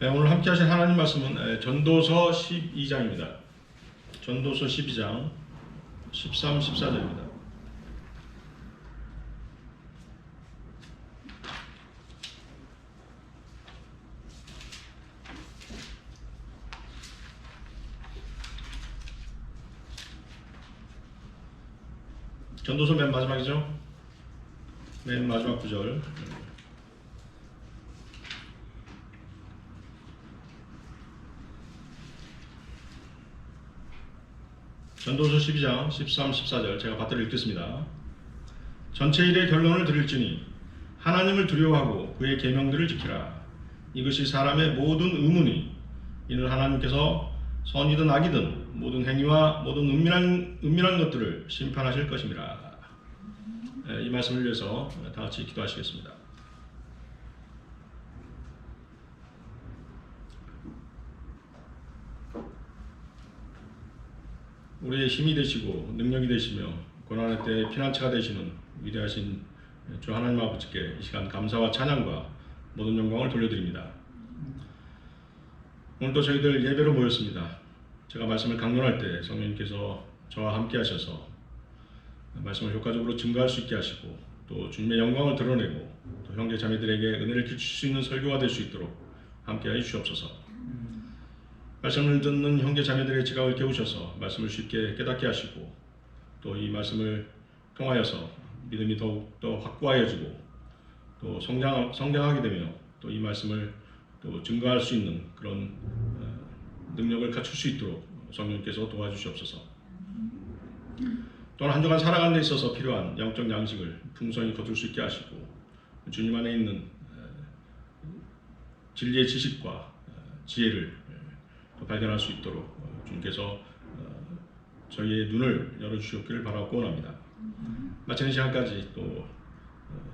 네, 오늘 함께 하실 하나님 말씀은 전도서 12장입니다. 전도서 12장 13, 14절입니다. 전도서 맨 마지막이죠? 맨 마지막 구절. 전도서 12장 13, 14절 제가 받들어 읽겠습니다. 전체 일의 결론을 드릴지니 하나님을 두려워하고 그의 계명들을 지키라. 이것이 사람의 모든 의문이 이는 하나님께서 선이든 악이든 모든 행위와 모든 은밀한 것들을 심판하실 것입니다. 이 말씀을 위해서 다 같이 기도하시겠습니다. 우리의 힘이 되시고 능력이 되시며 고난의 때 피난처가 되시는 위대하신 주 하나님 아버지께 이 시간 감사와 찬양과 모든 영광을 돌려드립니다. 오늘도 저희들 예배로 모였습니다. 제가 말씀을 강론할 때 성령님께서 저와 함께 하셔서 말씀을 효과적으로 증거할 수 있게 하시고 또 주님의 영광을 드러내고 또 형제 자매들에게 은혜를 끼칠 수 있는 설교가 될 수 있도록 함께하여 주시옵소서. 말씀을 듣는 형제 자매들의 지각을 깨우셔서 말씀을 쉽게 깨닫게 하시고 또 이 말씀을 통하여서 믿음이 더욱더 확고하여지고 또 성장하게 되며 또 이 말씀을 또 증거할 수 있는 그런 능력을 갖출 수 있도록 성령께서 도와주시옵소서. 또한 한 주간 살아가는 데 있어서 필요한 영적 양식을 풍성히 거둘 수 있게 하시고 주님 안에 있는 진리의 지식과 지혜를 발견할 수 있도록 주님께서 저희의 눈을 열어주시옵기를 바라고 원합니다. 마치는 시간까지 또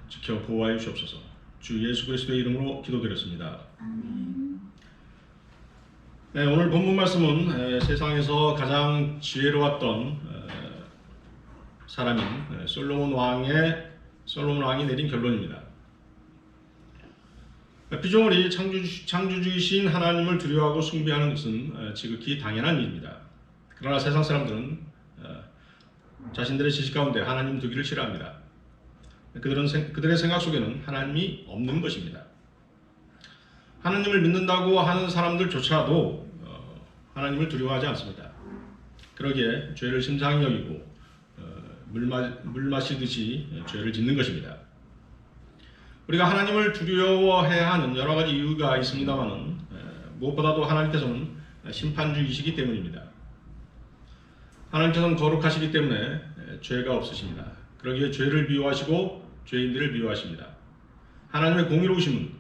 지켜 보호하여 주시옵소서. 주 예수 그리스도의 이름으로 기도드렸습니다. 네, 오늘 본문 말씀은 세상에서 가장 지혜로웠던 사람인 솔로몬 왕이 내린 결론입니다. 피조물이 창조주이신 하나님을 두려워하고 숭배하는 것은 지극히 당연한 일입니다. 그러나 세상 사람들은 자신들의 지식 가운데 하나님 두기를 싫어합니다. 그들의 생각 속에는 하나님이 없는 것입니다. 하나님을 믿는다고 하는 사람들조차도 하나님을 두려워하지 않습니다. 그러기에 죄를 심상히 여기고 물 마시듯이 죄를 짓는 것입니다. 우리가 하나님을 두려워해야 하는 여러 가지 이유가 있습니다만은 무엇보다도 하나님께서는 심판주이시기 때문입니다. 하나님께서는 거룩하시기 때문에 죄가 없으십니다. 그러기에 죄를 미워하시고 죄인들을 미워하십니다. 하나님의 공의로우심은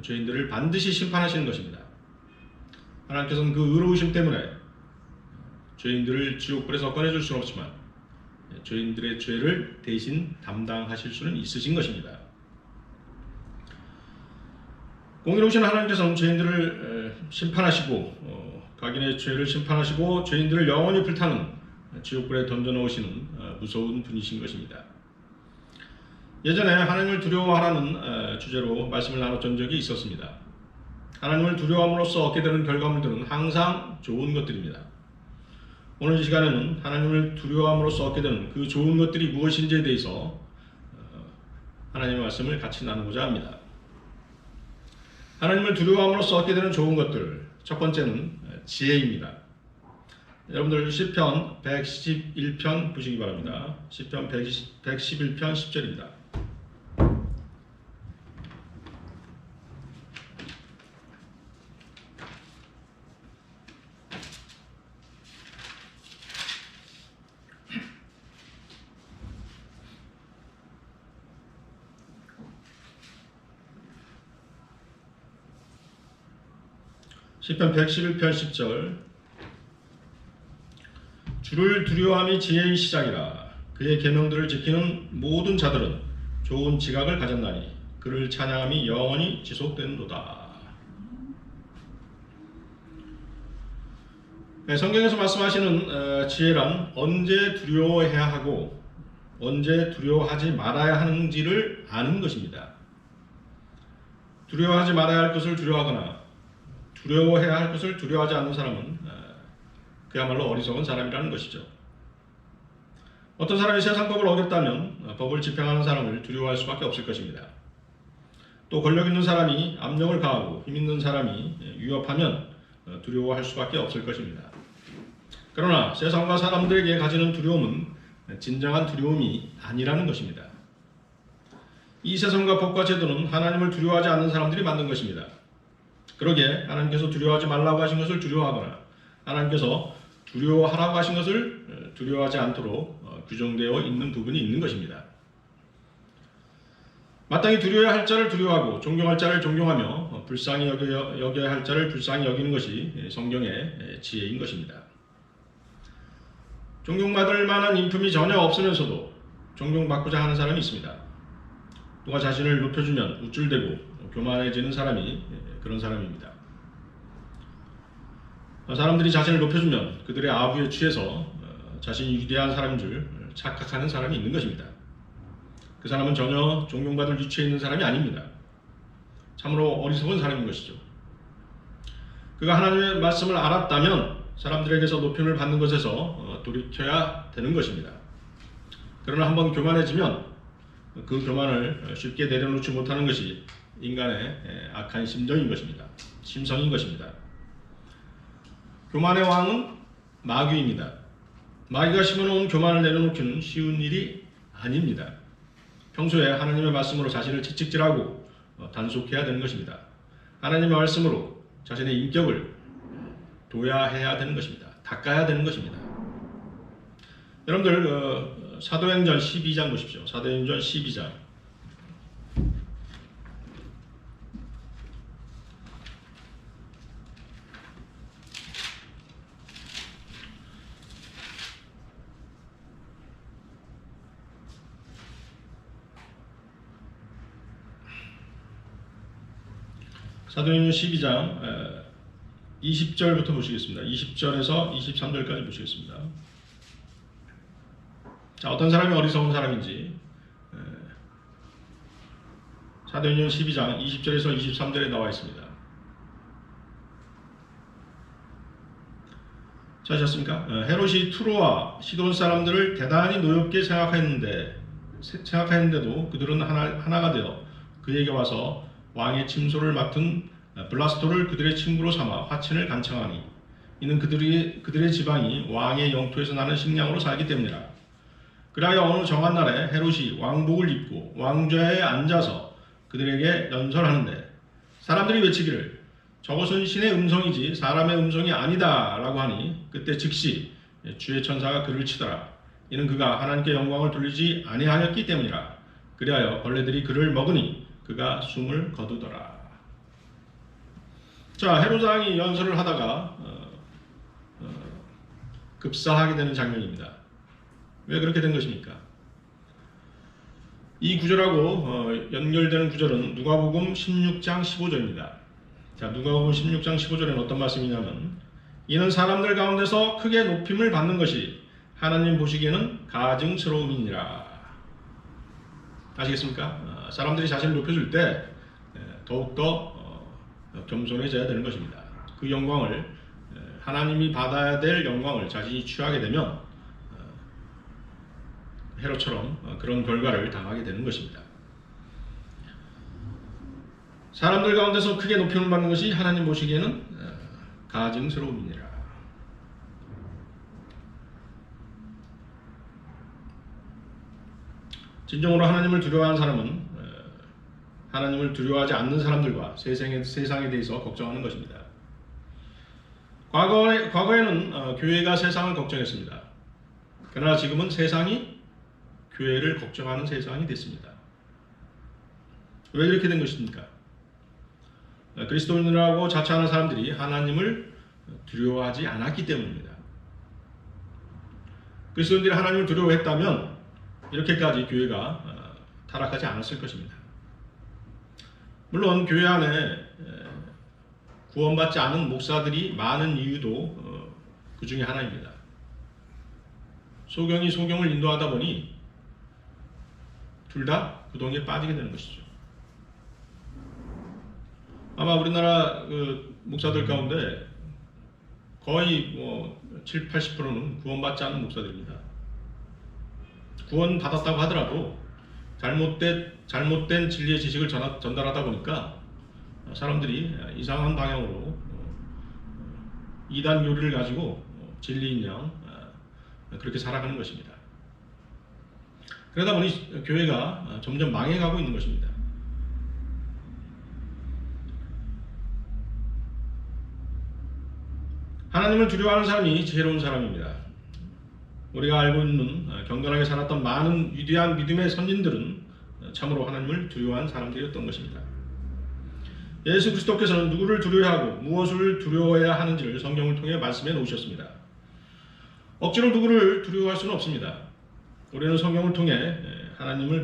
죄인들을 반드시 심판하시는 것입니다. 하나님께서는 그 의로우심 때문에 죄인들을 지옥불에서 꺼내줄 수는 없지만 죄인들의 죄를 대신 담당하실 수는 있으신 것입니다. 공의로우신 하나님께서는 죄인들을 심판하시고 각인의 죄를 심판하시고 죄인들을 영원히 불타는 지옥불에 던져넣으시는 무서운 분이신 것입니다. 예전에 하나님을 두려워하라는 주제로 말씀을 나눴던 적이 있었습니다. 하나님을 두려워함으로써 얻게 되는 결과물들은 항상 좋은 것들입니다. 오늘 이 시간에는 하나님을 두려워함으로써 얻게 되는 그 좋은 것들이 무엇인지에 대해서 하나님의 말씀을 같이 나누고자 합니다. 하나님을 두려워함으로써 얻게 되는 좋은 것들, 첫 번째는 지혜입니다. 여러분들 시편 111편 보시기 바랍니다. 시편 111편 10절입니다. 시편 111편 10절 주를 두려워함이 지혜의 시작이라. 그의 계명들을 지키는 모든 자들은 좋은 지각을 가졌나니 그를 찬양함이 영원히 지속되는도다. 성경에서 말씀하시는 지혜란 언제 두려워해야 하고 언제 두려워하지 말아야 하는지를 아는 것입니다. 두려워하지 말아야 할 것을 두려워하거나 두려워해야 할 것을 두려워하지 않는 사람은 그야말로 어리석은 사람이라는 것이죠. 어떤 사람이 세상법을 어겼다면 법을 집행하는 사람을 두려워할 수밖에 없을 것입니다. 또 권력 있는 사람이 압력을 가하고 힘 있는 사람이 위협하면 두려워할 수밖에 없을 것입니다. 그러나 세상과 사람들에게 가지는 두려움은 진정한 두려움이 아니라는 것입니다. 이 세상과 법과 제도는 하나님을 두려워하지 않는 사람들이 만든 것입니다. 그러기에 하나님께서 두려워하지 말라고 하신 것을 두려워하거나 하나님께서 두려워하라고 하신 것을 두려워하지 않도록 규정되어 있는 부분이 있는 것입니다. 마땅히 두려워야 할 자를 두려워하고 존경할 자를 존경하며 불쌍히 여겨야 할 자를 불쌍히 여기는 것이 성경의 지혜인 것입니다. 존경받을 만한 인품이 전혀 없으면서도 존경받고자 하는 사람이 있습니다. 누가 자신을 높여주면 우쭐대고 교만해지는 사람이 그런 사람입니다. 사람들이 자신을 높여주면 그들의 아부에 취해서 자신이 위대한 사람인 줄 착각하는 사람이 있는 것입니다. 그 사람은 전혀 존경받을 위치에 있는 사람이 아닙니다. 참으로 어리석은 사람인 것이죠. 그가 하나님의 말씀을 알았다면 사람들에게서 높임을 받는 것에서 돌이켜야 되는 것입니다. 그러나 한번 교만해지면 그 교만을 쉽게 내려놓지 못하는 것이 인간의 악한 심정인 것입니다. 심성인 것입니다. 교만의 왕은 마귀입니다. 마귀가 심어놓은 교만을 내려놓기는 쉬운 일이 아닙니다. 평소에 하나님의 말씀으로 자신을 채찍질하고 단속해야 되는 것입니다. 하나님의 말씀으로 자신의 인격을 도야해야 되는 것입니다. 닦아야 되는 것입니다. 여러분들 사도행전 12장 보십시오. 사도행전 12장. 사도행전 12장 20절부터 보시겠습니다. 20절에서 23절까지 보시겠습니다. 자, 어떤 사람이 어리석은 사람인지 사도행전 12장 20절에서 23절에 나와 있습니다. 찾으셨습니까? 헤롯이 투로와 시돈 사람들을 대단히 노엽게 생각했는데도 그들은 하나가 되어 그에게 와서 왕의 침소를 맡은 블라스토를 그들의 친구로 삼아 화친을 간청하니 이는 그들의 지방이 왕의 영토에서 나는 식량으로 살기 때문이라. 그리하여 어느 정한 날에 헤롯이 왕복을 입고 왕좌에 앉아서 그들에게 연설하는데 사람들이 외치기를 저것은 신의 음성이지 사람의 음성이 아니다 라고 하니 그때 즉시 주의 천사가 그를 치더라. 이는 그가 하나님께 영광을 돌리지 아니하였기 때문이라. 그리하여 벌레들이 그를 먹으니 그가 숨을 거두더라. 자, 헤롯 왕이 연설을 하다가 급사하게 되는 장면입니다. 왜 그렇게 된 것입니까? 이 구절하고 연결되는 구절은 누가복음 16장 15절입니다. 자, 누가복음 16장 15절에는 어떤 말씀이냐면 이는 사람들 가운데서 크게 높임을 받는 것이 하나님 보시기에는 가증스러움이니라. 아시겠습니까? 사람들이 자신을 높여줄 때 더욱더 겸손해져야 되는 것입니다. 그 영광을 하나님이 받아야 될 영광을 자신이 취하게 되면 헤롯처럼 그런 결과를 당하게 되는 것입니다. 사람들 가운데서 크게 높임을 받는 것이 하나님 보시기에는 가증스러움이니라. 진정으로 하나님을 두려워하는 사람은 하나님을 두려워하지 않는 사람들과 세상에 대해서 걱정하는 것입니다. 과거에는 교회가 세상을 걱정했습니다. 그러나 지금은 세상이 교회를 걱정하는 세상이 됐습니다. 왜 이렇게 된 것입니까? 그리스도인이라고 자처하는 사람들이 하나님을 두려워하지 않았기 때문입니다. 그리스도인들이 하나님을 두려워했다면 이렇게까지 교회가 타락하지 않았을 것입니다. 물론 교회 안에 구원받지 않은 목사들이 많은 이유도 그 중에 하나입니다. 소경이 소경을 인도하다 보니 둘 다 구덩이에 빠지게 되는 것이죠. 아마 우리나라 목사들 가운데 거의 7, 80%는 구원받지 않는 목사들입니다. 구원 받았다고 하더라도 잘못된 진리의 지식을 전달하다 보니까 사람들이 이상한 방향으로 이단 교리를 가지고 진리인 양 그렇게 살아가는 것입니다. 그러다 보니 교회가 점점 망해가고 있는 것입니다. 하나님을 두려워하는 사람이 지혜로운 사람입니다. 우리가 알고 있는 경건하게 살았던 많은 위대한 믿음의 선진들은 참으로 하나님을 두려워한 사람들이었던 것입니다. 예수 그리스도께서는 누구를 두려워하고 무엇을 두려워해야 하는지를 성경을 통해 말씀해 놓으셨습니다. 억지로 누구를 두려워할 수는 없습니다. 우리는 성경을 통해 하나님을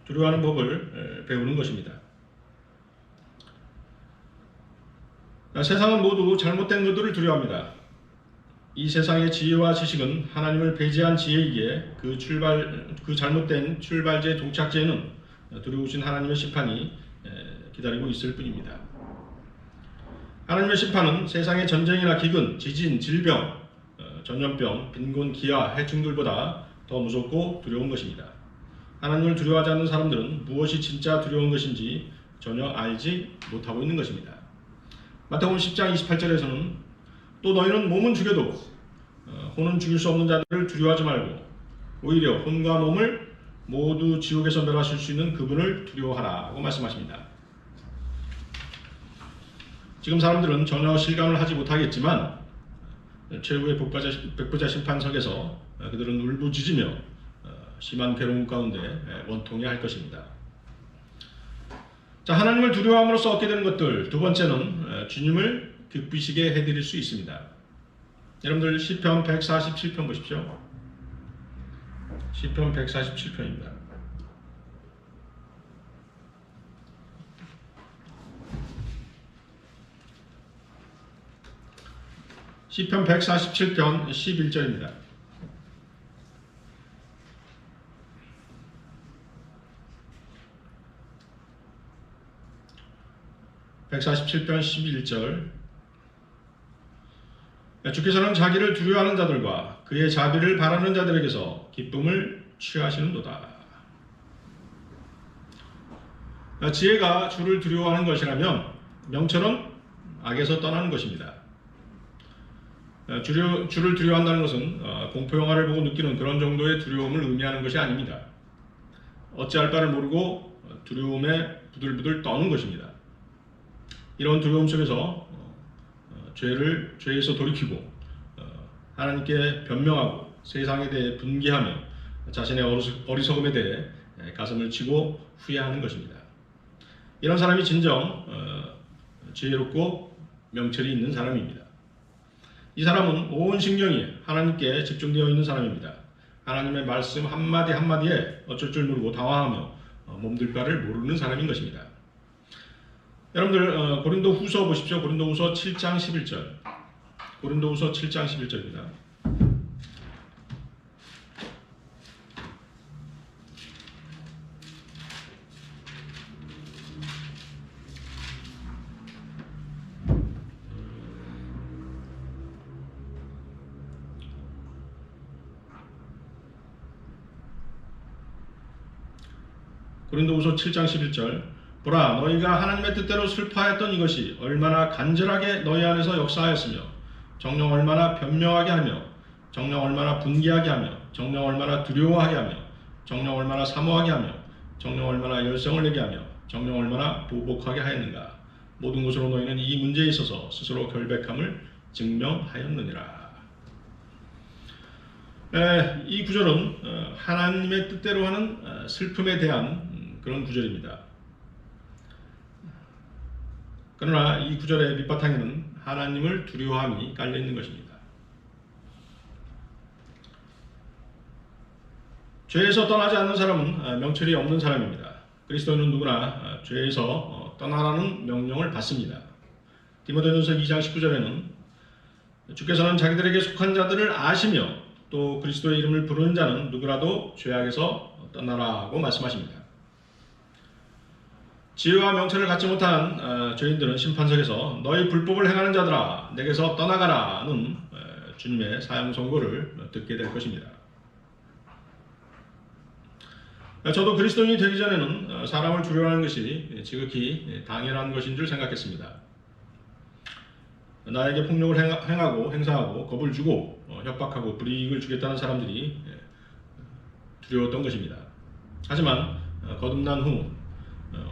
두려워하는 법을 배우는 것입니다. 세상은 모두 잘못된 것들을 두려워합니다. 이 세상의 지혜와 지식은 하나님을 배제한 지혜이기에 그 잘못된 출발지의 종착지에는 두려우신 하나님의 심판이 기다리고 있을 뿐입니다. 하나님의 심판은 세상의 전쟁이나 기근, 지진, 질병, 전염병, 빈곤, 기아, 해충들보다 더 무섭고 두려운 것입니다. 하나님을 두려워하지 않는 사람들은 무엇이 진짜 두려운 것인지 전혀 알지 못하고 있는 것입니다. 마태복음 10장 28절에서는 또 너희는 몸은 죽여도 혼은 죽일 수 없는 자들을 두려워하지 말고 오히려 혼과 몸을 모두 지옥에서 멸하실 수 있는 그분을 두려워하라고 말씀하십니다. 지금 사람들은 전혀 실감을 하지 못하겠지만 최후의 백보자 심판석에서 그들은 울부짖으며 심한 괴로움 가운데 원통해야 할 것입니다. 자, 하나님을 두려워함으로써 얻게 되는 것들, 두 번째는 주님을 기쁘시게 해드릴 수 있습니다. 여러분들 시편 147편 보십시오. 시편 147편입니다. 시편 147편 11절입니다. (147편) 11절 주께서는 자기를 두려워하는 자들과 그의 자비를 바라는 자들에게서 기쁨을 취하시는도다. 지혜가 주를 두려워하는 것이라면 명철은 악에서 떠나는 것입니다. 주를 두려워한다는 것은 공포 영화를 보고 느끼는 그런 정도의 두려움을 의미하는 것이 아닙니다. 어찌할 바를 모르고 두려움에 부들부들 떠는 것입니다. 이런 두려움 속에서 죄에서 돌이키고 하나님께 변명하고 세상에 대해 분개하며 자신의 어리석음에 대해 가슴을 치고 후회하는 것입니다. 이런 사람이 진정 지혜롭고 명철이 있는 사람입니다. 이 사람은 온 신경이 하나님께 집중되어 있는 사람입니다. 하나님의 말씀 한마디 한마디에 어쩔 줄 모르고 당황하며 몸둘 바를 모르는 사람인 것입니다. 여러분들 고린도후서 보십시오. 고린도후서 7장 11절. 고린도후서 7장 11절입니다. 고린도후서 7장 11절. 보라, 너희가 하나님의 뜻대로 슬퍼하였던 이것이 얼마나 간절하게 너희 안에서 역사하였으며 정녕 얼마나 변명하게 하며 정녕 얼마나 분개하게 하며 정녕 얼마나 두려워하게 하며 정녕 얼마나 사모하게 하며 정녕 얼마나 열성을 내게 하며 정녕 얼마나 보복하게 하였는가. 모든 것으로 너희는 이 문제에 있어서 스스로 결백함을 증명하였느니라. 이 구절은 하나님의 뜻대로 하는 슬픔에 대한 그런 구절입니다. 그러나 이 구절의 밑바탕에는 하나님을 두려워함이 깔려 있는 것입니다. 죄에서 떠나지 않는 사람은 명철이 없는 사람입니다. 그리스도인은 누구나 죄에서 떠나라는 명령을 받습니다. 디모데전서 2장 19절에는 주께서는 자기들에게 속한 자들을 아시며 또 그리스도의 이름을 부르는 자는 누구라도 죄악에서 떠나라고 말씀하십니다. 지혜와 명철을 갖지 못한 죄인들은 심판석에서 너희 불법을 행하는 자들아 내게서 떠나가라는 주님의 사형 선고를 듣게 될 것입니다. 저도 그리스도인이 되기 전에는 사람을 두려워하는 것이 지극히 당연한 것인 줄 생각했습니다. 나에게 폭력을 행사하고 겁을 주고 협박하고 불이익을 주겠다는 사람들이 두려웠던 것입니다. 하지만 거듭난 후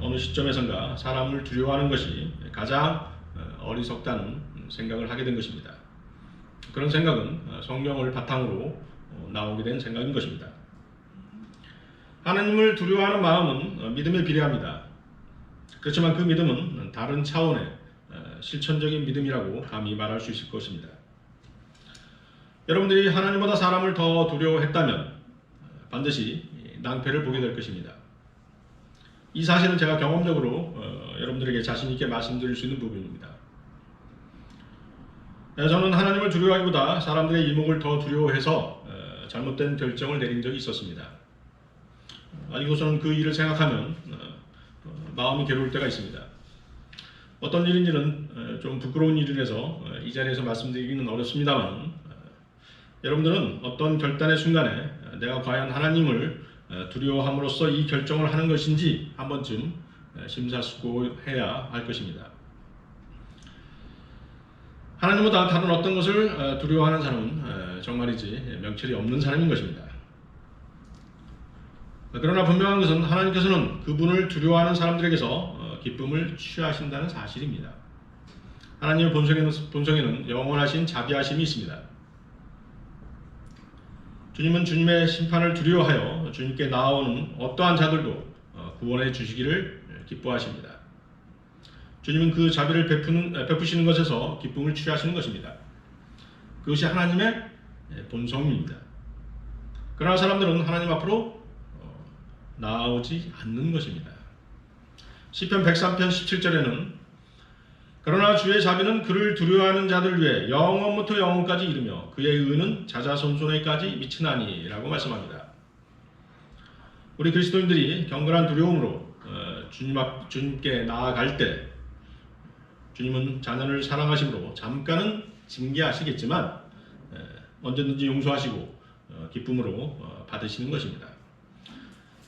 어느 시점에선가 사람을 두려워하는 것이 가장 어리석다는 생각을 하게 된 것입니다. 그런 생각은 성경을 바탕으로 나오게 된 생각인 것입니다. 하나님을 두려워하는 마음은 믿음에 비례합니다. 그렇지만 그 믿음은 다른 차원의 실천적인 믿음이라고 감히 말할 수 있을 것입니다. 여러분들이 하나님보다 사람을 더 두려워했다면 반드시 낭패를 보게 될 것입니다. 이 사실은 제가 경험적으로 여러분들에게 자신 있게 말씀드릴 수 있는 부분입니다. 저는 하나님을 두려워하기보다 사람들의 이목을 더 두려워해서 잘못된 결정을 내린 적이 있었습니다. 아니고서는 그 일을 생각하면 마음이 괴로울 때가 있습니다. 어떤 일인지는 좀 부끄러운 일이라서 이 자리에서 말씀드리기는 어렵습니다만 여러분들은 어떤 결단의 순간에 내가 과연 하나님을 두려워함으로써 이 결정을 하는 것인지 한 번쯤 심사숙고해야 할 것입니다. 하나님보다 다른 어떤 것을 두려워하는 사람은 정말이지 명철이 없는 사람인 것입니다. 그러나 분명한 것은 하나님께서는 그분을 두려워하는 사람들에게서 기쁨을 취하신다는 사실입니다. 하나님의 본성에는 영원하신 자비하심이 있습니다. 주님은 주님의 심판을 두려워하여 주님께 나아오는 어떠한 자들도 구원해 주시기를 기뻐하십니다. 주님은 그 자비를 베푸시는 것에서 기쁨을 취하시는 것입니다. 그것이 하나님의 본성입니다. 그러나 사람들은 하나님 앞으로 나아오지 않는 것입니다. 시편 103편 17절에는 그러나 주의 자비는 그를 두려워하는 자들 위에 영원부터 영원까지 이르며 그의 의는 자자손손에까지 미치나니 라고 말씀합니다. 우리 그리스도인들이 경건한 두려움으로 주님께 나아갈 때 주님은 자녀를 사랑하심으로 잠깐은 징계하시겠지만 언제든지 용서하시고 기쁨으로 받으시는 것입니다.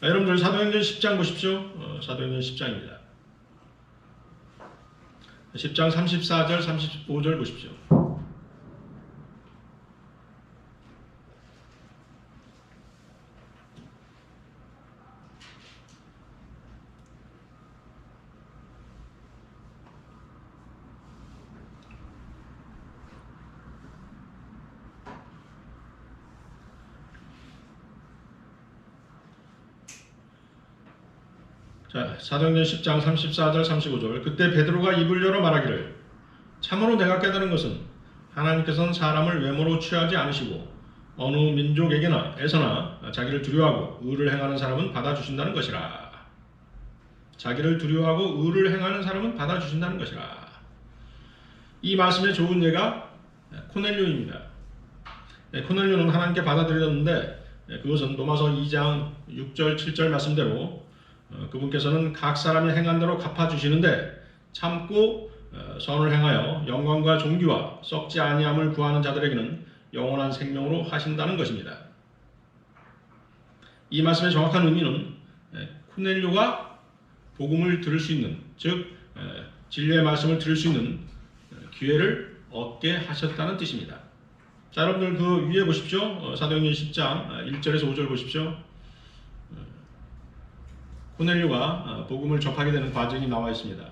여러분들 사도행전 10장 보십시오. 사도행전 10장입니다. 10장 34절 35절 보십시오. 자, 사도행전 10장 34절 35절 그때 베드로가 입을 열어 말하기를 참으로 내가 깨달은 것은 하나님께서는 사람을 외모로 취하지 않으시고 어느 민족에게나에서나 자기를 두려워하고 의를 행하는 사람은 받아주신다는 것이라. 자기를 두려워하고 의를 행하는 사람은 받아주신다는 것이라. 이 말씀의 좋은 예가 코넬료입니다. 코넬료는 하나님께 받아들여졌는데 그것은 로마서 2장 6절 7절 말씀대로 그분께서는 각 사람이 행한 대로 갚아주시는데 참고 선을 행하여 영광과 존귀와 썩지 아니함을 구하는 자들에게는 영원한 생명으로 하신다는 것입니다. 이 말씀의 정확한 의미는 코넬료가 복음을 들을 수 있는, 즉 진리의 말씀을 들을 수 있는 기회를 얻게 하셨다는 뜻입니다. 자, 여러분들 그 위에 보십시오. 사도행전 10장 1절에서 5절 보십시오. 코넬료가 복음을 접하게 되는 과정이 나와 있습니다.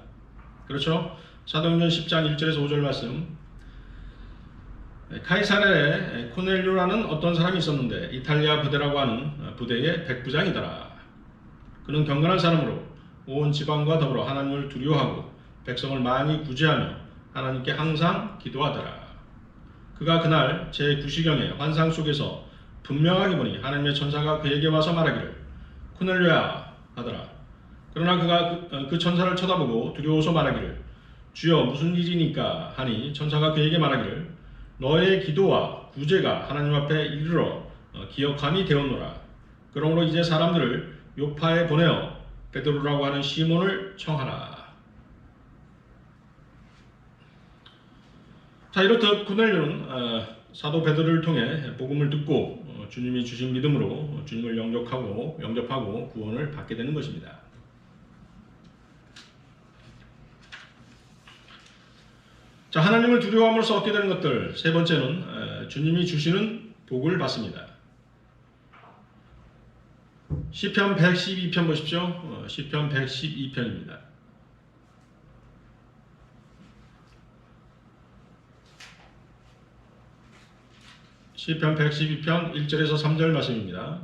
그렇죠? 사도행전 10장 1절에서 5절 말씀. 카이사랴에 코넬료라는 어떤 사람이 있었는데 이탈리아 부대라고 하는 부대의 백부장이더라. 그는 경건한 사람으로 온 지방과 더불어 하나님을 두려워하고 백성을 많이 구제하며 하나님께 항상 기도하더라. 그가 그날 제9시경에 환상 속에서 분명하게 보니 하나님의 천사가 그에게 와서 말하기를 코넬료야 하더라. 그러나 그가 그 천사를 쳐다보고 두려워서 말하기를 주여 무슨 일이니까 하니 천사가 그에게 말하기를 너의 기도와 구제가 하나님 앞에 이르러 기억함이 되었노라. 그러므로 이제 사람들을 요파에 보내어 베드로라고 하는 시몬을 청하라. 자, 이렇듯 고넬료는 사도 베드로를 통해 복음을 듣고 주님이 주신 믿음으로 주님을 영접하고 구원을 받게 되는 것입니다. 자, 하나님을 두려워함으로써 얻게 되는 것들, 세 번째는 주님이 주시는 복을 받습니다. 시편 112편 보십시오. 시편 112편입니다. 시편 112편 1절에서 3절 말씀입니다.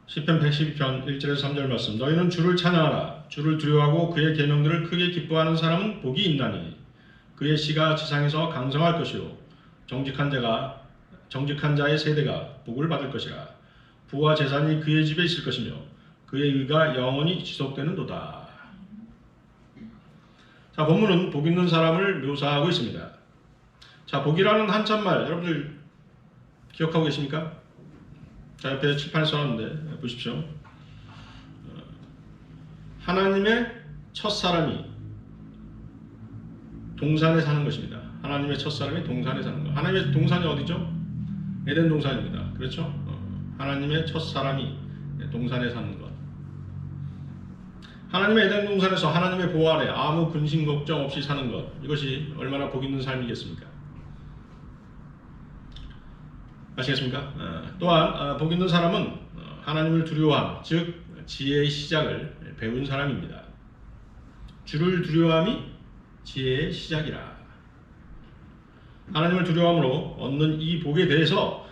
시편 112편 1절에서 3절 말씀. 너희는 주를 찬양하라. 주를 두려워하고 그의 계명들을 크게 기뻐하는 사람은 복이 있나니 그의 씨가 지상에서 강성할 것이요 정직한 자의 세대가 복을 받을 것이라. 부와 재산이 그의 집에 있을 것이며 그의 의가 영원히 지속되는도다. 자, 본문은 복 있는 사람을 묘사하고 있습니다. 자, 복이라는 한참말 여러분들 기억하고 계십니까? 자, 옆에 칠판에 써놨는데 보십시오. 하나님의 첫사람이 동산에 사는 것입니다. 하나님의 첫사람이 동산에 사는 것. 하나님의 동산이 어디죠? 에덴 동산입니다. 그렇죠? 하나님의 첫사람이 동산에 사는 것. 하나님의 에덴 동산에서 하나님의 보호 아래 아무 근심 걱정 없이 사는 것. 이것이 얼마나 복 있는 삶이겠습니까? 아시겠습니까? 또한 복 있는 사람은 하나님을 두려워함, 즉 지혜의 시작을 배운 사람입니다. 주를 두려워함이 지혜의 시작이라. 하나님을 두려워함으로 얻는 이 복에 대해서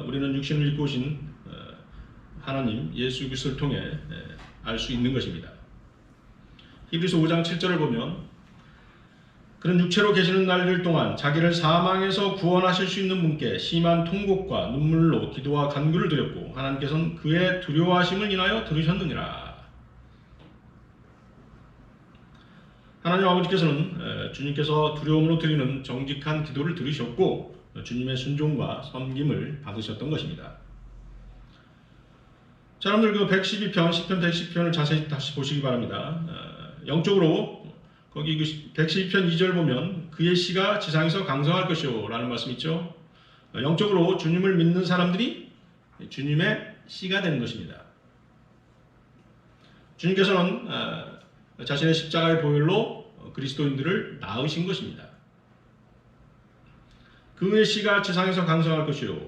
우리는 육신을 입고 오신 하나님 예수 그리스도를 통해 알 수 있는 것입니다. 히브리서 5장 7절을 보면 그는 육체로 계시는 날들 동안 자기를 사망에서 구원하실 수 있는 분께 심한 통곡과 눈물로 기도와 간구를 드렸고 하나님께서는 그의 두려워하심을 인하여 들으셨느니라. 하나님 아버지께서는 주님께서 두려움으로 드리는 정직한 기도를 들으셨고 주님의 순종과 섬김을 받으셨던 것입니다. 자, 여러분들 그 112편, 시편 110편을 자세히 다시 보시기 바랍니다. 영적으로 거기 그 112편 2절 보면 그의 씨가 지상에서 강성할 것이요 라는 말씀 있죠. 영적으로 주님을 믿는 사람들이 주님의 씨가 되는 것입니다. 주님께서는 자신의 십자가의 보혈로 그리스도인들을 낳으신 것입니다. 그의 씨가 지상에서 강성할 것이요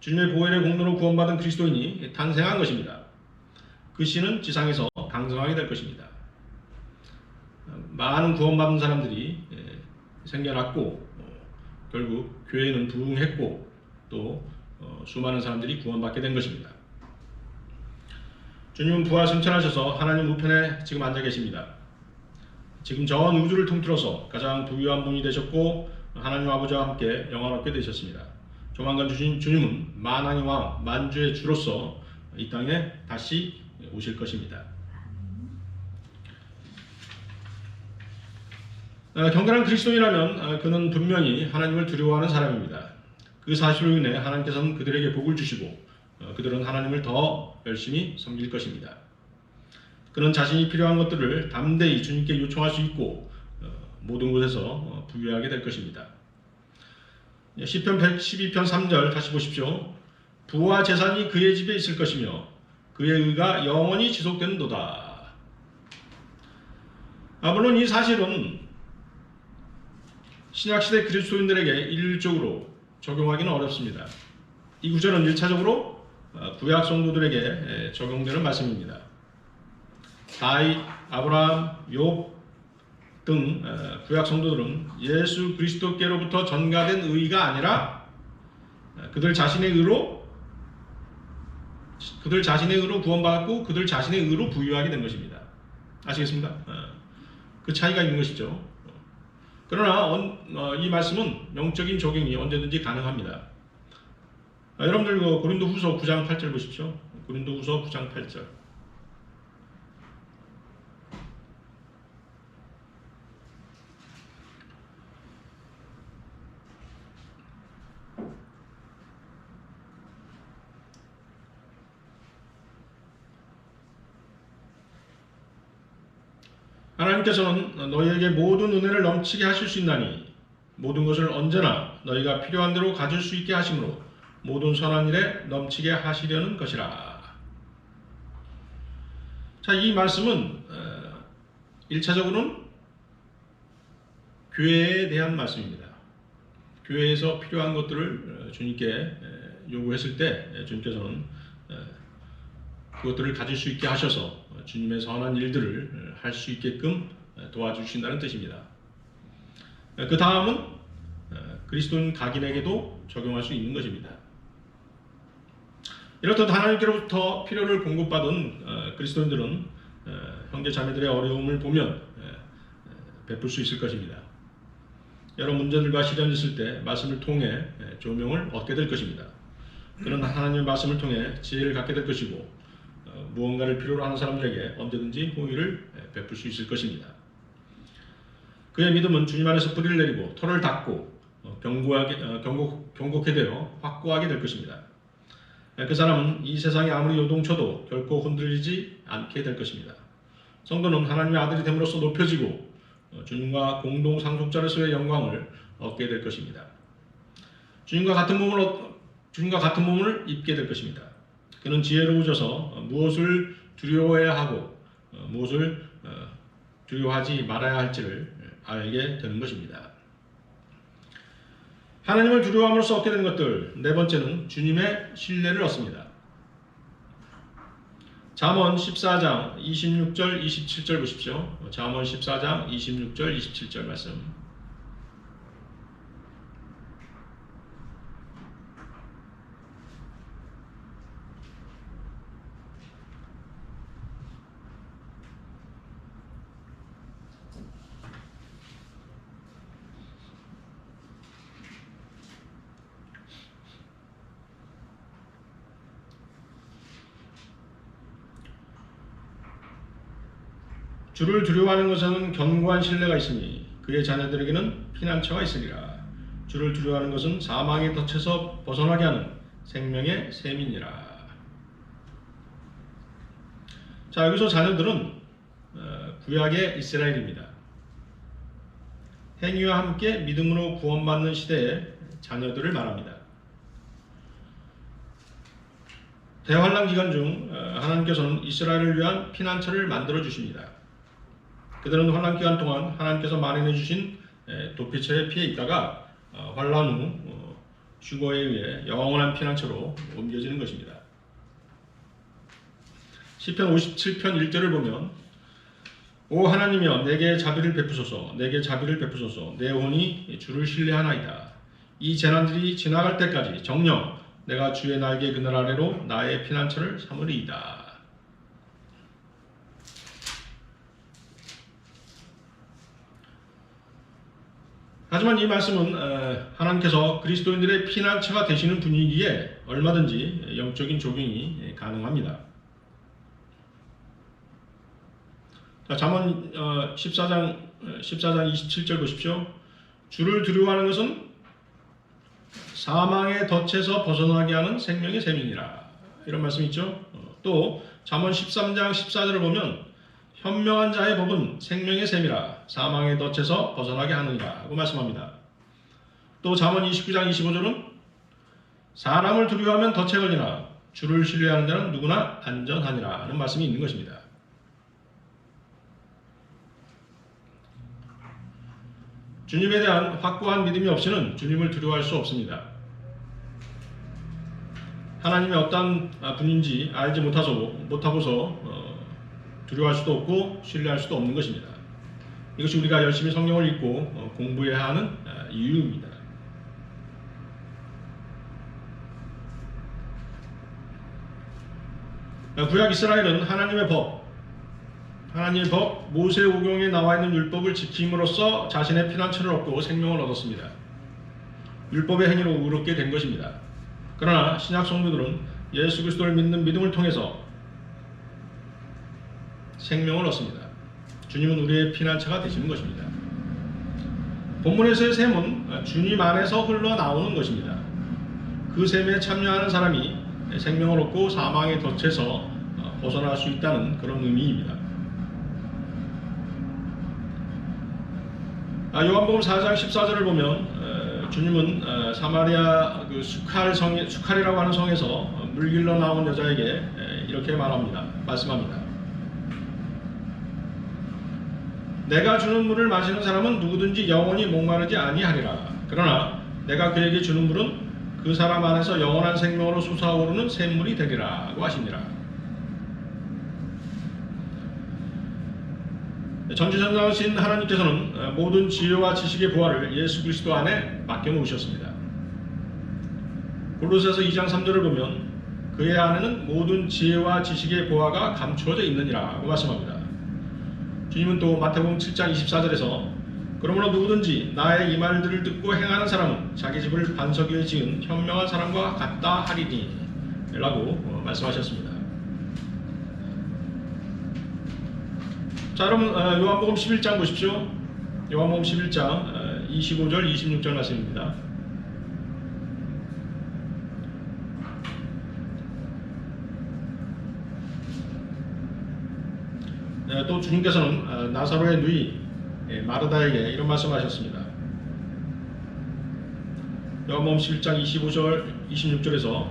주님의 보혈의 공로로 구원받은 그리스도인이 탄생한 것입니다. 그 씨는 지상에서 강성하게 될 것입니다. 많은 구원받은 사람들이 생겨났고 결국 교회는 부흥했고 또 수많은 사람들이 구원받게 된 것입니다. 주님은 부활 승천하셔서 하나님 우편에 지금 앉아 계십니다. 지금 전 우주를 통틀어서 가장 부유한 분이 되셨고 하나님 아버지와 함께 영원롭게 되셨습니다. 조만간 주님은 만왕의 왕, 만주의 주로서 이 땅에 다시 오실 것입니다. 경건한 그리스도인이라면 그는 분명히 하나님을 두려워하는 사람입니다. 그 사실로 인해 하나님께서는 그들에게 복을 주시고 그들은 하나님을 더 열심히 섬길 것입니다. 그는 자신이 필요한 것들을 담대히 주님께 요청할 수 있고 모든 곳에서 부유하게 될 것입니다. 시편 112편 3절 다시 보십시오. 부와 재산이 그의 집에 있을 것이며 그의 의가 영원히 지속되는도다. 물론 이 사실은 신약시대 그리스도인들에게 일률적으로 적용하기는 어렵습니다. 이 구절은 1차적으로 구약 성도들에게 적용되는 말씀입니다. 다윗, 아브라함, 욥 등 구약 성도들은 예수 그리스도께로부터 전가된 의가 아니라 그들 자신의 의로 그들 자신의 의로 구원받았고 그들 자신의 의로 부유하게 된 것입니다. 아시겠습니까? 그 차이가 있는 것이죠. 그러나 이 말씀은 영적인 적용이 언제든지 가능합니다. 여러분들 고린도후서 9장 8절 보십시오. 고린도후서 9장 8절. 하나님께서는 너희에게 모든 은혜를 넘치게 하실 수 있나니 모든 것을 언제나 너희가 필요한 대로 가질 수 있게 하심으로 모든 선한 일에 넘치게 하시려는 것이라. 자, 이 말씀은 1차적으로는 교회에 대한 말씀입니다. 교회에서 필요한 것들을 주님께 요구했을 때 주님께서는 그것들을 가질 수 있게 하셔서 주님의 선한 일들을 할 수 있게끔 도와주신다는 뜻입니다. 그 다음은 그리스도인 각인에게도 적용할 수 있는 것입니다. 이렇듯 하나님께로부터 필요를 공급받은 그리스도인들은 형제 자매들의 어려움을 보면 베풀 수 있을 것입니다. 여러 문제들과 시련이 있을 때 말씀을 통해 조명을 얻게 될 것입니다. 그런 하나님의 말씀을 통해 지혜를 갖게 될 것이고 무언가를 필요로 하는 사람들에게 언제든지 호의를 베풀 수 있을 것입니다. 그의 믿음은 주님 안에서 뿌리를 내리고 털을 닦고 경고케 되어 확고하게 될 것입니다. 그 사람은 이 세상이 아무리 요동쳐도 결코 흔들리지 않게 될 것입니다. 성도는 하나님의 아들이 됨으로써 높여지고 주님과 공동 상속자로서의 영광을 얻게 될 것입니다. 주님과 같은 몸을 입게 될 것입니다. 그는 지혜로워져서 무엇을 두려워해야 하고 무엇을 두려워하지 말아야 할지를 알게 되는 것입니다. 하나님을 두려워함으로써 얻게 되는 것들, 네 번째는 주님의 신뢰를 얻습니다. 잠언 14장 26절 27절 보십시오. 잠언 14장 26절 27절 말씀. 주를 두려워하는 것은 견고한 신뢰가 있으니 그의 자녀들에게는 피난처가 있으리라. 주를 두려워하는 것은 사망의 덫에서 벗어나게 하는 생명의 셈이니라. 자, 여기서 자녀들은 구약의 이스라엘입니다. 행위와 함께 믿음으로 구원받는 시대의 자녀들을 말합니다. 대환란 기간 중 하나님께서는 이스라엘을 위한 피난처를 만들어 주십니다. 그들은 환란 기간 동안 하나님께서 마련해 주신 도피처에 피해 있다가 환란 후 휴거에 의해 영원한 피난처로 옮겨지는 것입니다. 시편 57편 1절을 보면 오 하나님이여 내게 자비를 베푸소서 내게 자비를 베푸소서 내 혼이 주를 신뢰하나이다. 이 재난들이 지나갈 때까지 정녕 내가 주의 날개 그늘 아래로 나의 피난처를 삼으리이다. 하지만 이 말씀은 하나님께서 그리스도인들의 피난처가 되시는 분위기에 얼마든지 영적인 적용이 가능합니다. 자, 잠언 14장 27절 보십시오. 주를 두려워하는 것은 사망의 덫에서 벗어나게 하는 생명의 셈이니라. 이런 말씀이 있죠. 또 잠언 13장 14절을 보면 현명한 자의 법은 생명의 셈이라 사망의 덫에서 벗어나게 하느니라 하고 말씀합니다. 또 잠언 29장 25절은 사람을 두려워하면 덫에 걸리나 주를 신뢰하는 자는 누구나 안전하니라 하는 말씀이 있는 것입니다. 주님에 대한 확고한 믿음이 없이는 주님을 두려워할 수 없습니다. 하나님이 어떤 분인지 알지 못하고서 두려워할 수도 없고 신뢰할 수도 없는 것입니다. 이것이 우리가 열심히 성경을 읽고 공부해야 하는 이유입니다. 구약 이스라엘은 하나님의 법, 모세오경에 나와 있는 율법을 지킴으로써 자신의 피난처를 얻고 생명을 얻었습니다. 율법의 행위로 의롭게 된 것입니다. 그러나 신약 성도들은 예수 그리스도를 믿는 믿음을 통해서 생명을 얻습니다. 주님은 우리의 피난처가 되시는 것입니다. 본문에서의 샘은 주님 안에서 흘러나오는 것입니다. 그 샘에 참여하는 사람이 생명을 얻고 사망의 덫에서 벗어날 수 있다는 그런 의미입니다. 요한복음 4장 14절을 보면 주님은 사마리아 그 수칼이라고 하는 성에서 물길러 나온 여자에게 이렇게 말씀합니다. 내가 주는 물을 마시는 사람은 누구든지 영원히 목마르지 아니하리라. 그러나 내가 그에게 주는 물은 그 사람 안에서 영원한 생명으로 솟아오르는 샘물이 되리라고 하십니다. 전지전능하신 하나님께서는 모든 지혜와 지식의 보화를 예수 그리스도 안에 맡겨놓으셨습니다. 골로새서 2장 3절을 보면 그의 안에는 모든 지혜와 지식의 보화가 감추어져 있느니라고 말씀합니다. 주님은 또 마태복음 7장 24절에서 그러므로 누구든지 나의 이 말들을 듣고 행하는 사람은 자기 집을 반석 위에 지은 현명한 사람과 같다 하리니 라고 말씀하셨습니다. 자, 여러분 요한복음 11장 보십시오. 요한복음 11장 25절 26절 말씀입니다. 또 주님께서는 나사로의 누이 마르다에게 이런 말씀하셨습니다. 요한복음 11장 25절 26절에서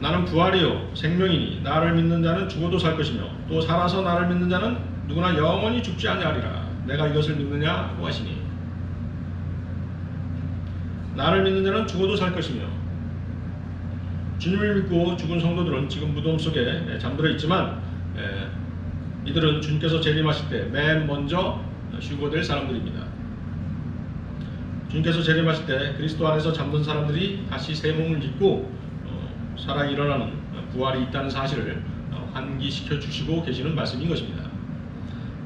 나는 부활이요 생명이니 나를 믿는 자는 죽어도 살 것이며 또 살아서 나를 믿는 자는 누구나 영원히 죽지 아니하리라. 내가 이것을 믿느냐고 하시니 나를 믿는 자는 죽어도 살 것이며 주님을 믿고 죽은 성도들은 지금 무덤 속에 잠들어 있지만 이들은 주님께서 재림하실 때 맨 먼저 휴거될 사람들입니다. 주님께서 재림하실 때 그리스도 안에서 잠든 사람들이 다시 새 몸을 입고 살아 일어나는 부활이 있다는 사실을 환기시켜 주시고 계시는 말씀인 것입니다.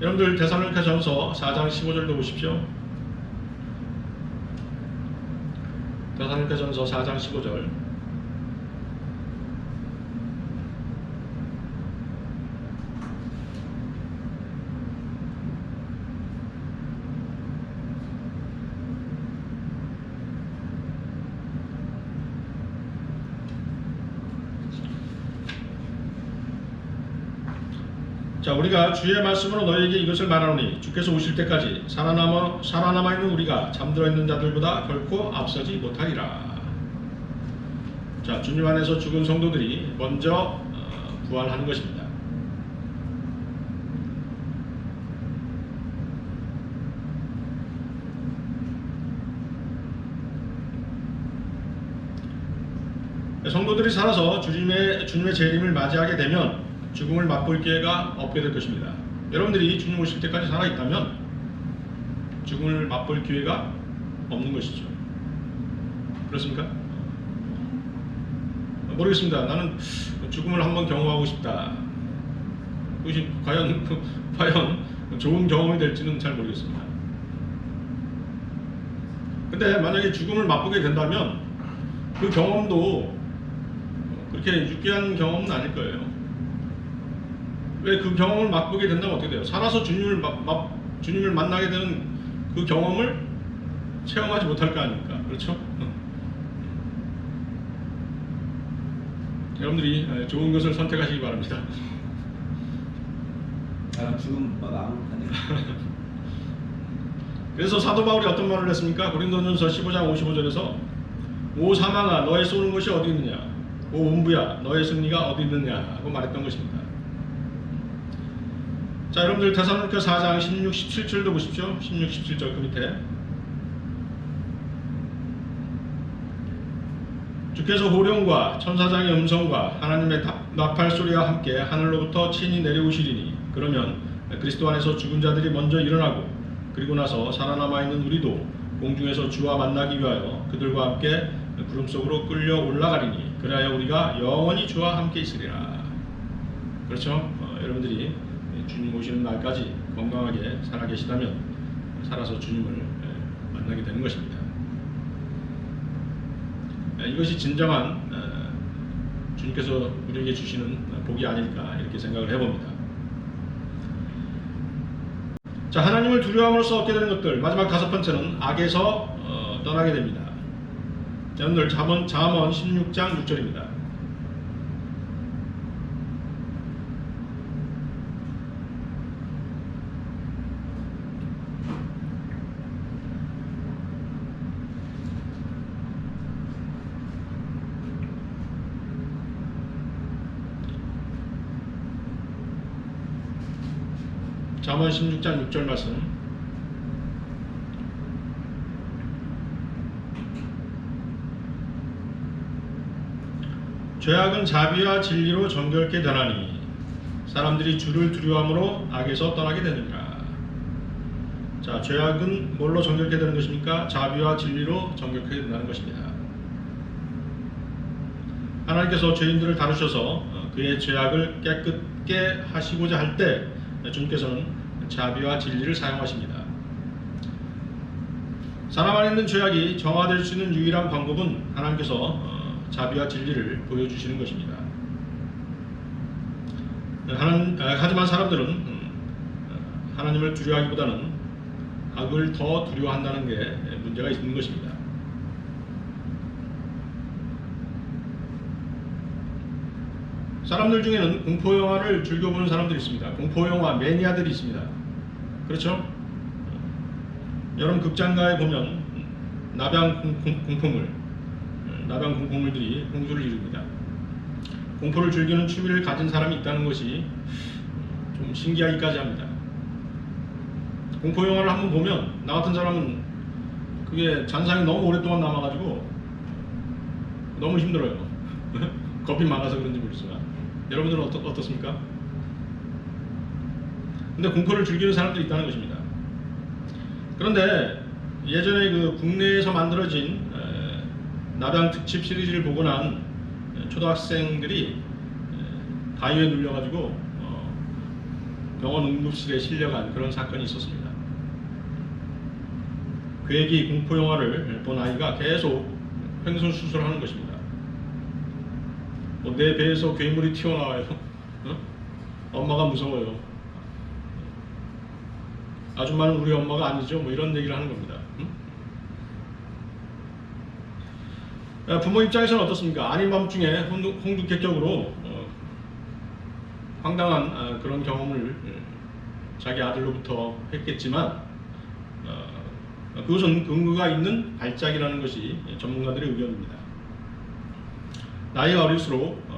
여러분들 데살로니가전서 4장 15절도 보십시오. 데살로니가전서 4장 15절 자, 우리가 주의 말씀으로 너희에게 이것을 말하노니 주께서 오실 때까지 살아남아 있는 우리가 잠들어 있는 자들보다 결코 앞서지 못하리라. 자, 주님 안에서 죽은 성도들이 먼저 부활하는 것입니다. 성도들이 살아서 주님의 재림을 맞이하게 되면 죽음을 맛볼 기회가 없게 될 것입니다. 여러분들이 주님 오실 때까지 살아있다면 죽음을 맛볼 기회가 없는 것이죠. 그렇습니까? 모르겠습니다. 나는 죽음을 한번 경험하고 싶다. 그것이 과연 좋은 경험이 될지는 잘 모르겠습니다. 근데 만약에 죽음을 맛보게 된다면 그 경험도 그렇게 유쾌한 경험은 아닐 거예요. 왜 그 경험을 맛보게 된다면 어떻게 돼요? 살아서 주님을 만나게 되는 그 경험을 체험하지 못할 거 아닙니까? 그렇죠? 여러분들이 좋은 것을 선택하시기 바랍니다. 죽음 아무렇다니까. 그래서 사도 바울이 어떤 말을 했습니까? 고린도전서 15장 55절에서 오 사망아 너의 쏘는 것이 어디 있느냐? 오 음부야 너의 승리가 어디 있느냐? 하고 말했던 것입니다. 자, 여러분들 데살로니가 4장 16, 17절도 보십시오. 16, 17절 그 밑에 주께서 호령과 천사장의 음성과 하나님의 나팔 소리와 함께 하늘로부터 친히 내려오시리니 그러면 그리스도 안에서 죽은 자들이 먼저 일어나고 그리고 나서 살아남아 있는 우리도 공중에서 주와 만나기 위하여 그들과 함께 구름 속으로 끌려 올라가리니 그래야 우리가 영원히 주와 함께 있으리라. 그렇죠? 여러분들이 주님 오시는 날까지 건강하게 살아계시다면 살아서 주님을 만나게 되는 것입니다. 이것이 진정한 주님께서 우리에게 주시는 복이 아닐까 이렇게 생각을 해봅니다. 자, 하나님을 두려움으로써 얻게 되는 것들, 마지막 5번째는 악에서 떠나게 됩니다. 자, 오늘 잠언 16장 6절입니다. 잠언 16장 6절 말씀. 죄악은 자비와 진리로 정결케 되나니 사람들이 주를 두려움으로 악에서 떠나게 되느니라. 자, 죄악은 뭘로 정결케 되는 것입니까? 자비와 진리로 정결케 된다는 것입니다. 하나님께서 죄인들을 다루셔서 그의 죄악을 깨끗게 하시고자 할 때 주님께서는 자비와 진리를 사용하십니다. 사람 안에 있는 죄악이 정화될 수 있는 유일한 방법은 하나님께서 자비와 진리를 보여주시는 것입니다. 하지만 사람들은 하나님을 두려워하기보다는 악을 더 두려워한다는 게 문제가 있는 것입니다. 사람들 중에는 공포영화를 즐겨보는 사람들이 있습니다. 공포영화 매니아들이 있습니다. 그렇죠? 여러분 극장가에 보면 나병 공포물들이 홍수를 이룹니다. 공포를 즐기는 취미를 가진 사람이 있다는 것이 좀 신기하기까지 합니다. 공포영화를 한번 보면 나 같은 사람은 그게 잔상이 너무 오랫동안 남아가지고 너무 힘들어요. 겁이 많아서 그런지 모르지만 여러분들은 어떻습니까? 근데 공포를 즐기는 사람들이 있다는 것입니다. 그런데 예전에 그 국내에서 만들어진 나병 특집 시리즈를 보고 난 초등학생들이 가위에 눌려가지고 병원 응급실에 실려간 그런 사건이 있었습니다. 괴기 공포 영화를 본 아이가 계속 횡선 수술하는 것입니다. 내 배에서 괴물이 튀어나와요. 엄마가 무서워요. 아줌마는 우리 엄마가 아니죠. 뭐 이런 얘기를 하는 겁니다. 부모 입장에서는 어떻습니까? 아닌 밤중에 홍두깨격으로 황당한 그런 경험을 자기 아들로부터 했겠지만 그것은 근거가 있는 발작이라는 것이 전문가들의 의견입니다. 나이가 어릴수록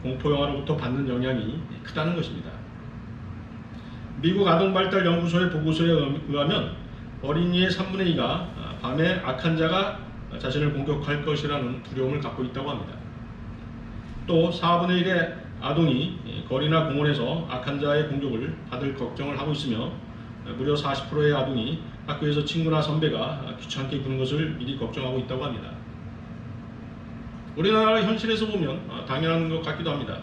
공포영화로부터 받는 영향이 크다는 것입니다. 미국 아동발달연구소의 보고서에 의하면 어린이의 3분의 2가 밤에 악한 자가 자신을 공격할 것이라는 두려움을 갖고 있다고 합니다. 또 4분의 1의 아동이 거리나 공원에서 악한 자의 공격을 받을 걱정을 하고 있으며 무려 40%의 아동이 학교에서 친구나 선배가 귀찮게 구는 것을 미리 걱정하고 있다고 합니다. 우리나라 현실에서 보면 당연한 것 같기도 합니다.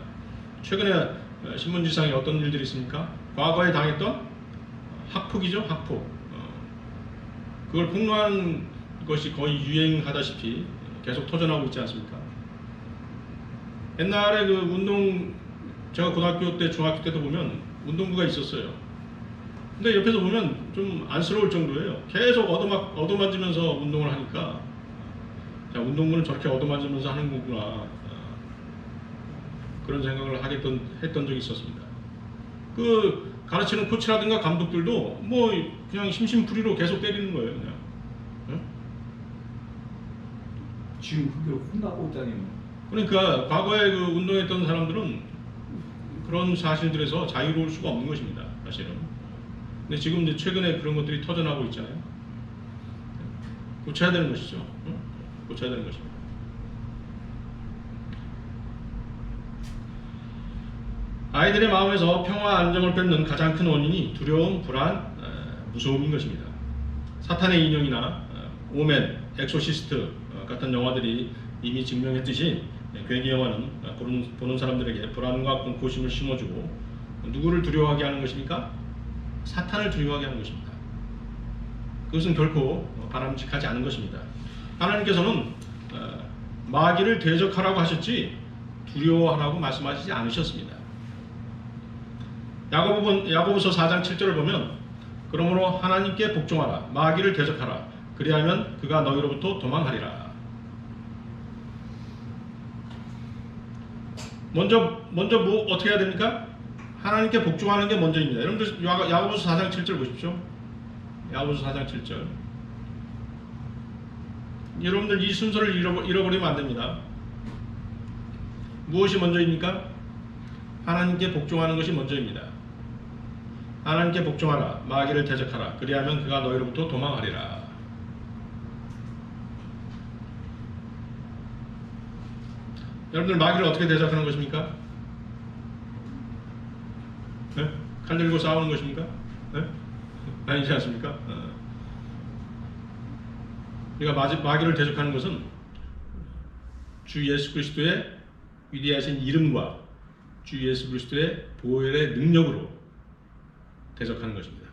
최근에 신문지상에 어떤 일들이 있습니까? 과거에 당했던 학폭이죠, 학폭. 그걸 폭로하는 것이 거의 유행하다시피 계속 터져나오고 있지 않습니까? 옛날에 그 운동, 제가 고등학교 때, 중학교 때도 보면 운동부가 있었어요. 근데 옆에서 보면 좀 안쓰러울 정도예요. 계속 얻어맞으면서 운동을 하니까 자, 운동부는 저렇게 얻어맞으면서 하는 거구나. 그런 생각을 했던 적이 있었습니다. 그 가르치는 코치라든가 감독들도 뭐 그냥 심심풀이로 계속 때리는 거예요, 그냥. 응? 지금 그대로 혼나고 있다니. 그러니까 과거에 그 운동했던 사람들은 그런 사실들에서 자유로울 수가 없는 것입니다, 사실은. 근데 지금 이제 최근에 그런 것들이 터져나오고 있잖아요. 고쳐야 되는 것이죠. 응? 고쳐야 되는 것입니다. 아이들의 마음에서 평화 안정을 뺏는 가장 큰 원인이 두려움, 불안, 무서움인 것입니다. 사탄의 인형이나 오멘, 엑소시스트, 같은 영화들이 이미 증명했듯이 괴기 영화는 보는 사람들에게 불안과 공포심을 심어주고 누구를 두려워하게 하는 것입니까? 사탄을 두려워하게 하는 것입니다. 그것은 결코 바람직하지 않은 것입니다. 하나님께서는 마귀를 대적하라고 하셨지 두려워하라고 말씀하시지 않으셨습니다. 야고보서 4장 7절을 보면 그러므로 하나님께 복종하라 마귀를 대적하라 그리하면 그가 너희로부터 도망하리라. 먼저 뭐 어떻게 해야 됩니까? 하나님께 복종하는 게 먼저입니다. 여러분들 야고보서 4장 7절 보십시오. 야고보서 4장 7절. 여러분들 이 순서를 잃어버리면 안 됩니다. 무엇이 먼저입니까? 하나님께 복종하는 것이 먼저입니다. 하나님께 복종하라 마귀를 대적하라 그리하면 그가 너희로부터 도망하리라. 여러분들 마귀를 어떻게 대적하는 것입니까? 네? 칼 들고 싸우는 것입니까? 네? 아니지 않습니까? 우리가 마귀를 대적하는 것은 주 예수 그리스도의 위대하신 이름과 주 예수 그리스도의 보혈의 능력으로 대적하는 것입니다.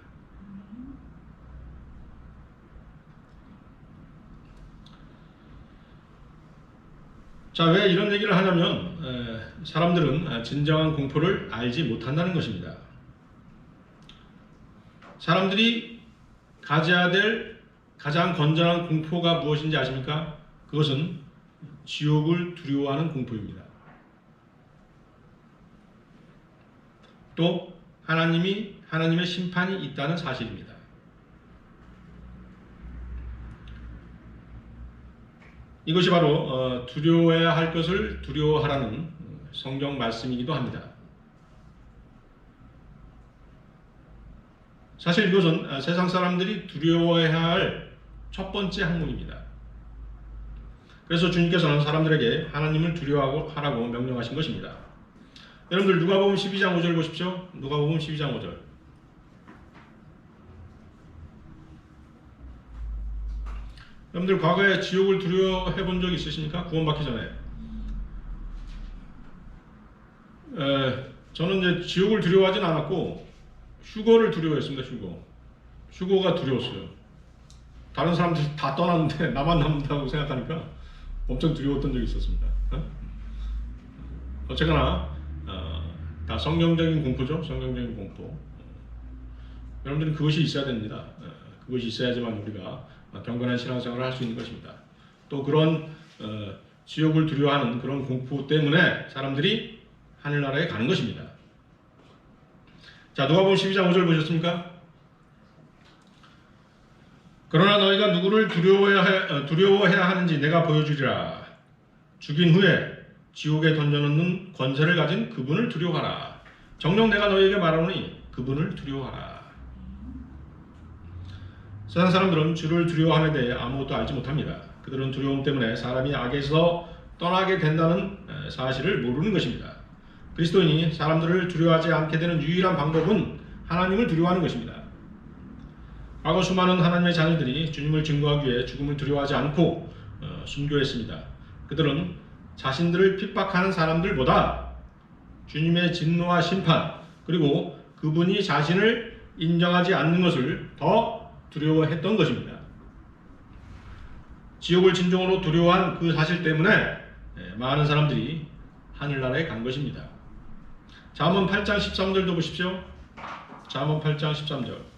자, 왜 이런 얘기를 하냐면 사람들은 진정한 공포를 알지 못한다는 것입니다. 사람들이 가져야 될 가장 건전한 공포가 무엇인지 아십니까? 그것은 지옥을 두려워하는 공포입니다. 또 하나님의 심판이 있다는 사실입니다. 이것이 바로 두려워해야 할 것을 두려워하라는 성경 말씀이기도 합니다. 사실 이것은 세상 사람들이 두려워해야 할 첫 번째 학문입니다. 그래서 주님께서는 사람들에게 하나님을 두려워하라고 명령하신 것입니다. 여러분들 누가복음 12장 5절 보십시오. 누가복음 12장 5절. 여러분들 과거에 지옥을 두려워해 본 적 있으십니까? 구원받기 전에. 저는 이제 지옥을 두려워하진 않았고 휴거를 두려워했습니다. 휴거가 두려웠어요. 다른 사람들이 다 떠났는데 나만 남는다고 생각하니까 엄청 두려웠던 적이 있었습니다. 어쨌거나 다 성경적인 공포죠. 성경적인 공포. 여러분들은 그것이 있어야 됩니다. 그것이 있어야지만 우리가 경건한 신앙생활을 할 수 있는 것입니다. 또 그런 지옥을 두려워하는 그런 공포 때문에 사람들이 하늘나라에 가는 것입니다. 자, 누가복음 12장 5절 보셨습니까? 그러나 너희가 누구를 두려워해야 하는지 내가 보여주리라. 죽인 후에 지옥에 던져놓는 권세를 가진 그분을 두려워하라. 정녕 내가 너희에게 말하노니 그분을 두려워하라. 세상 사람들은 주를 두려워함에 대해 아무것도 알지 못합니다. 그들은 두려움 때문에 사람이 악에서 떠나게 된다는 사실을 모르는 것입니다. 그리스도인이 사람들을 두려워하지 않게 되는 유일한 방법은 하나님을 두려워하는 것입니다. 과거 수많은 하나님의 자녀들이 주님을 증거하기 위해 죽음을 두려워하지 않고 순교했습니다. 그들은 자신들을 핍박하는 사람들보다 주님의 진노와 심판 그리고 그분이 자신을 인정하지 않는 것을 더 두려워했던 것입니다. 지옥을 진정으로 두려워한 그 사실 때문에 많은 사람들이 하늘나라에 간 것입니다. 잠언 8장 13절도 보십시오. 잠언 8장 13절.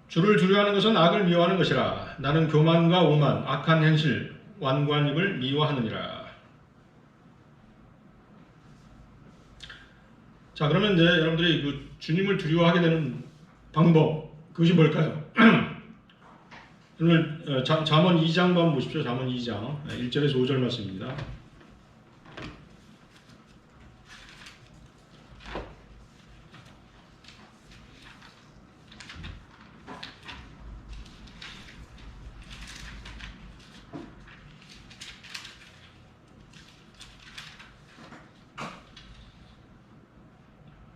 주를 두려워하는 것은 악을 미워하는 것이라. 나는 교만과 오만, 악한 행실, 완고한 입을 미워하느니라. 자, 그러면 이제 여러분들이 그 주님을 두려워하게 되는 방법, 그것이 뭘까요? 오늘 잠언 2장 한번 보십시오. 잠언 2장 1절에서 5절 말씀입니다.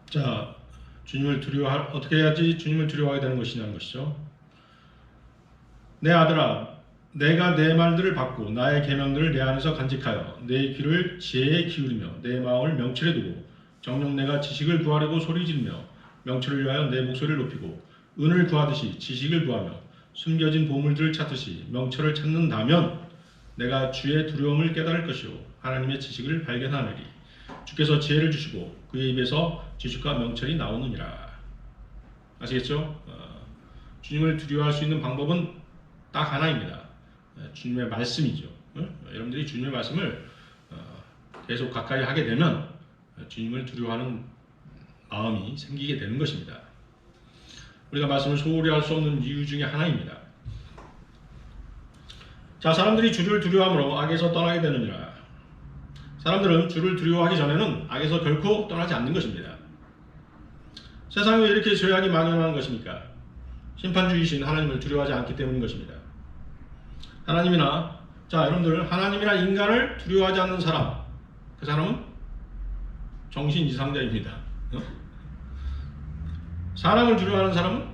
자, 어떻게 해야지 주님을 두려워하게 되는 것이냐는 것이죠. 내 아들아, 내가 내 말들을 받고 나의 계명들을 내 안에서 간직하여 내 귀를 지혜에 기울이며 내 마음을 명철에 두고 정녕 내가 지식을 구하려고 소리 지르며 명철을 위하여 내 목소리를 높이고 은을 구하듯이 지식을 구하며 숨겨진 보물들을 찾듯이 명철을 찾는다면 내가 주의 두려움을 깨달을 것이요 하나님의 지식을 발견하느니 주께서 지혜를 주시고 그의 입에서 지식과 명철이 나오느니라. 아시겠죠? 주님을 두려워할 수 있는 방법은 딱 하나입니다. 주님의 말씀이죠. 여러분들이 주님의 말씀을 계속 가까이 하게 되면 주님을 두려워하는 마음이 생기게 되는 것입니다. 우리가 말씀을 소홀히 할 수 없는 이유 중에 하나입니다. 자, 사람들이 주를 두려워함으로 악에서 떠나게 되느니라. 사람들은 주를 두려워하기 전에는 악에서 결코 떠나지 않는 것입니다. 세상에 왜 이렇게 죄악이 만연하는 것입니까? 심판주이신 하나님을 두려워하지 않기 때문인 것입니다. 자, 여러분들, 하나님이나 인간을 두려워하지 않는 사람, 그 사람은 정신 이상자입니다. 사람을 두려워하는 사람은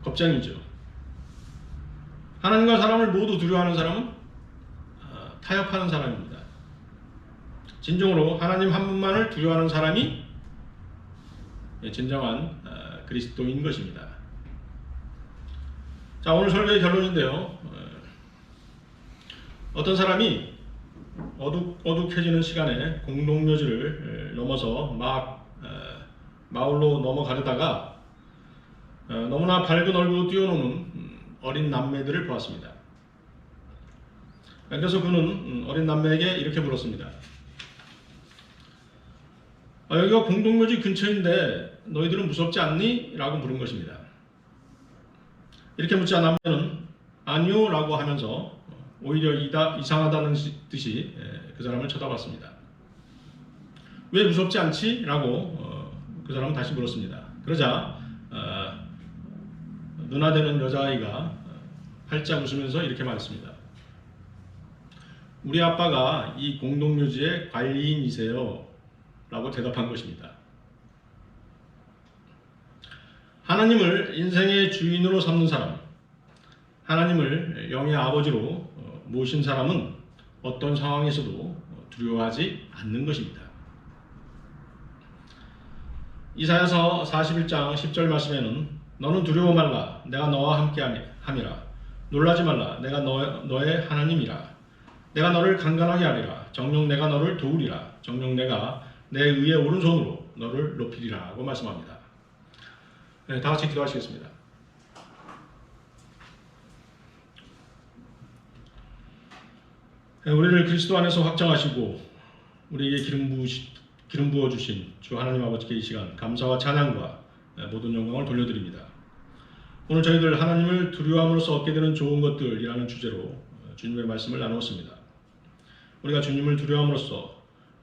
겁쟁이죠. 하나님과 사람을 모두 두려워하는 사람은 타협하는 사람입니다. 진정으로 하나님 한 분만을 두려워하는 사람이 진정한 그리스도인 것입니다. 자, 오늘 설교의 결론인데요. 어떤 사람이 어둑해지는 시간에 공동묘지를 넘어서 마을로 넘어가려다가 너무나 밝은 얼굴로 뛰어노는 어린 남매들을 보았습니다. 그래서 그는 어린 남매에게 이렇게 물었습니다. 여기가 공동묘지 근처인데 너희들은 무섭지 않니? 라고 물은 것입니다. 이렇게 묻자 남매는 아니요 라고 하면서 오히려 이상하다는 듯이 그 사람을 쳐다봤습니다. 왜 무섭지 않지? 라고 그 사람은 다시 물었습니다. 그러자 누나 되는 여자아이가 활짝 웃으면서 이렇게 말했습니다. 우리 아빠가 이 공동묘지의 관리인이세요 라고 대답한 것입니다. 하나님을 인생의 주인으로 삼는 사람, 하나님을 영의 아버지로 모신 사람은 어떤 상황에서도 두려워하지 않는 것입니다. 이사야서 41장 10절 말씀에는 너는 두려워 말라 내가 너와 함께 함이라 놀라지 말라 내가 너의 하나님이라 내가 너를 강건하게 하리라 정녕 내가 너를 도우리라 정녕 내가 내 의의 오른손으로 너를 높이리라 고 말씀합니다. 네, 다 같이 기도하시겠습니다. 네, 우리를 그리스도 안에서 확정하시고 우리에게 기름 부어주신 주 하나님 아버지께 이 시간 감사와 찬양과 모든 영광을 돌려드립니다. 오늘 저희들 하나님을 두려워함으로써 얻게 되는 좋은 것들이라는 주제로 주님의 말씀을 나누었습니다. 우리가 주님을 두려워함으로써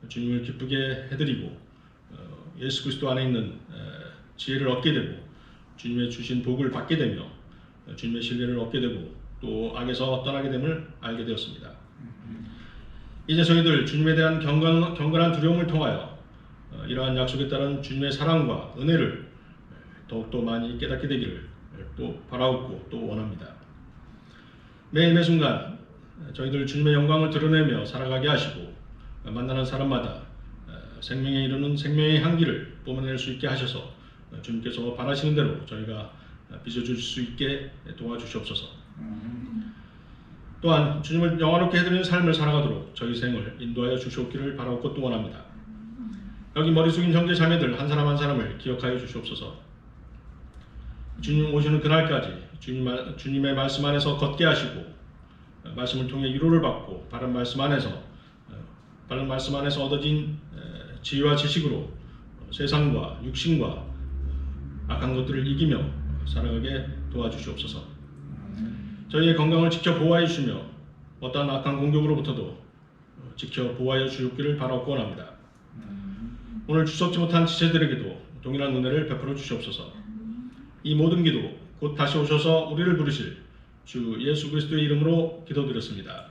주님을 기쁘게 해드리고 예수 그리스도 안에 있는 지혜를 얻게 되고 주님의 주신 복을 받게 되며 주님의 신뢰를 얻게 되고 또 악에서 떠나게 됨을 알게 되었습니다. 이제 저희들 주님에 대한 경건한 두려움을 통하여 이러한 약속에 따른 주님의 사랑과 은혜를 더욱더 많이 깨닫게 되기를 또 바라옵고 또 원합니다. 매일 매순간 저희들 주님의 영광을 드러내며 살아가게 하시고 만나는 사람마다 생명에 이르는 생명의 향기를 뿜어낼 수 있게 하셔서 주님께서 바라시는 대로 저희가 빚어줄 수 있게 도와주시옵소서. 또한 주님을 영화롭게 해드리는 삶을 살아가도록 저희 생을 인도하여 주시옵기를 바라옵고 또 원합니다. 여기 머리 숙인 형제 자매들 한 사람 한 사람을 기억하여 주시옵소서. 주님 오시는 그날까지 주님의 말씀 안에서 걷게 하시고 말씀을 통해 위로를 받고 바른 말씀 안에서 얻어진 지혜와 지식으로 세상과 육신과 악한 것들을 이기며 살아가게 도와주시옵소서. 저희의 건강을 지켜 보호하여 주시며 어떠한 악한 공격으로부터도 지켜 보호하여 주옵기를 바라옵고 원합니다. 오늘 주석지 못한 지체들에게도 동일한 은혜를 베풀어 주시옵소서. 이 모든 기도 곧 다시 오셔서 우리를 부르실 주 예수 그리스도의 이름으로 기도드렸습니다.